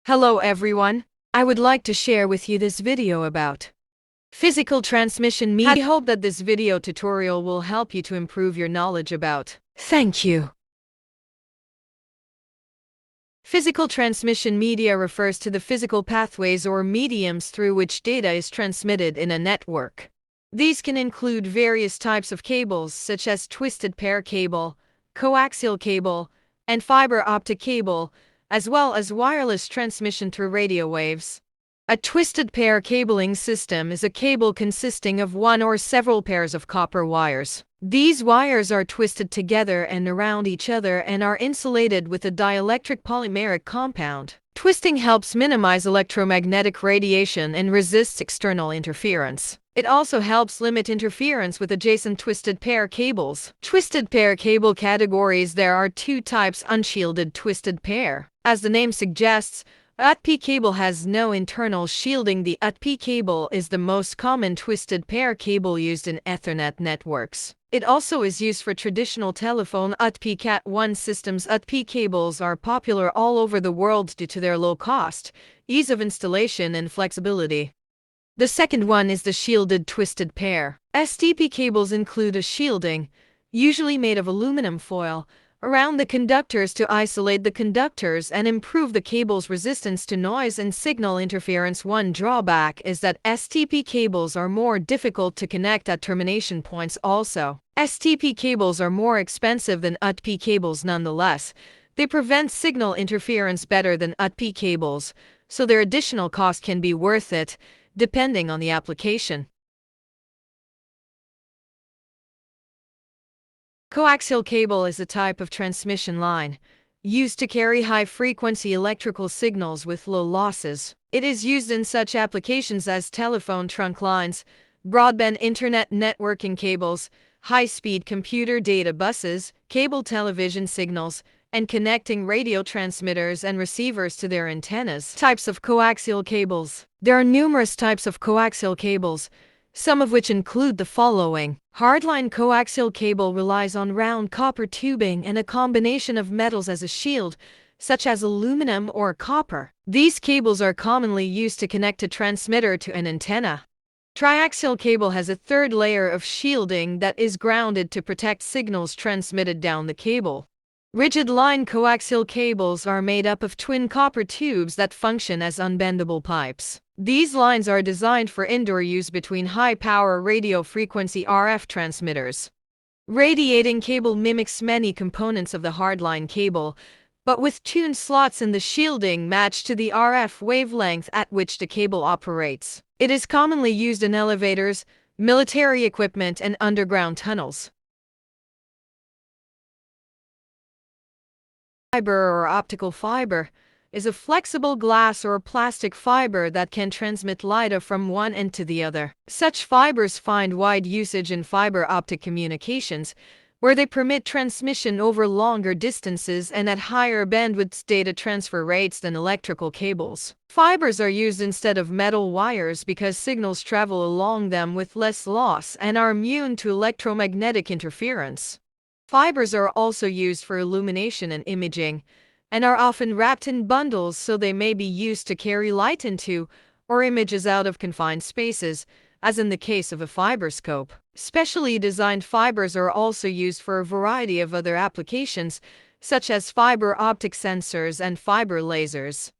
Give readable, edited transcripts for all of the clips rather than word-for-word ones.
Hello everyone, I would like to share with you this video about physical transmission media. I hope that this video tutorial will help you to improve your knowledge about. Thank you. Physical transmission media refers to the physical pathways or mediums through which data is transmitted in a network. These can include various types of cables such as twisted pair cable, coaxial cable, and fiber optic cable, as well as wireless transmission through radio waves. A twisted pair cabling system is a cable consisting of one or several pairs of copper wires. These wires are twisted together and around each other and are insulated with a dielectric polymeric compound. Twisting helps minimize electromagnetic radiation and resists external interference. It also helps limit interference with adjacent twisted pair cables. Twisted pair cable categories. There are two types: unshielded twisted pair. As the name suggests, UTP cable has no internal shielding. The UTP cable is the most common twisted pair cable used in Ethernet networks. It also is used for traditional telephone UTP Cat1 systems. UTP cables are popular all over the world due to their low cost, ease of installation, and flexibility. The second one is the shielded twisted pair. STP cables include a shielding, usually made of aluminum foil, around the conductors to isolate the conductors and improve the cable's resistance to noise and signal interference. One drawback is that STP cables are more difficult to connect at termination points. Also, STP cables are more expensive than UTP cables. Nonetheless, they prevent signal interference better than UTP cables, so their additional cost can be worth it, depending on the application. Coaxial cable is a type of transmission line used to carry high-frequency electrical signals with low losses. It is used in such applications as telephone trunk lines, broadband internet networking cables, high-speed computer data buses, cable television signals, and connecting radio transmitters and receivers to their antennas. Types of coaxial cables. There are numerous types of coaxial cables, some of which include the following. Hardline coaxial cable relies on round copper tubing and a combination of metals as a shield, such as aluminum or copper. These cables are commonly used to connect a transmitter to an antenna. Triaxial cable has a third layer of shielding that is grounded to protect signals transmitted down the cable. Rigid line coaxial cables are made up of twin copper tubes that function as unbendable pipes. These lines are designed for indoor use between high-power radio frequency RF transmitters. Radiating cable mimics many components of the hardline cable, but with tuned slots in the shielding matched to the RF wavelength at which the cable operates. It is commonly used in elevators, military equipment, and underground tunnels. Fiber or optical fiber is a flexible glass or plastic fiber that can transmit light from one end to the other. Such fibers find wide usage in fiber optic communications, where they permit transmission over longer distances and at higher bandwidth data transfer rates than electrical cables. Fibers are used instead of metal wires because signals travel along them with less loss and are immune to electromagnetic interference. Fibers are also used for illumination and imaging, and are often wrapped in bundles so they may be used to carry light into or images out of confined spaces, as in the case of a fiberscope. Specially designed fibers are also used for a variety of other applications, such as fiber optic sensors and fiber lasers.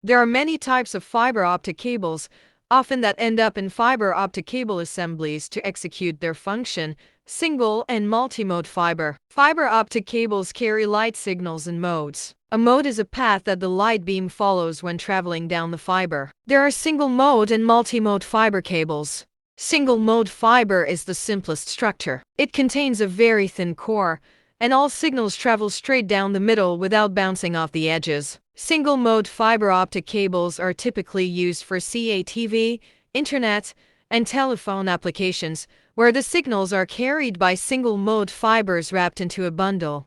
There are many types of fiber optic cables, often that end up in fiber optic cable assemblies to execute their function: single and multimode fiber. Fiber optic cables carry light signals in modes. A mode is a path that the light beam follows when traveling down the fiber. There are single mode and multimode fiber cables. Single mode fiber is the simplest structure. It contains a very thin core, and all signals travel straight down the middle without bouncing off the edges. Single-mode fiber optic cables are typically used for CATV, internet, and telephone applications, where the signals are carried by single-mode fibers wrapped into a bundle.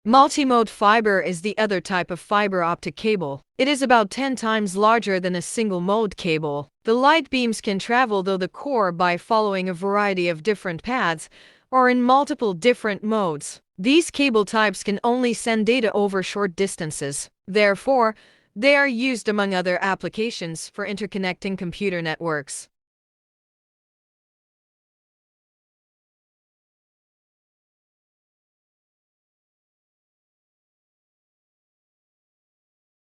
Multimode fiber is the other type of fiber optic cable. It is about 10 times larger than a single-mode cable. The light beams can travel through the core by following a variety of different paths, or in multiple different modes. These cable types can only send data over short distances. Therefore, they are used among other applications for interconnecting computer networks.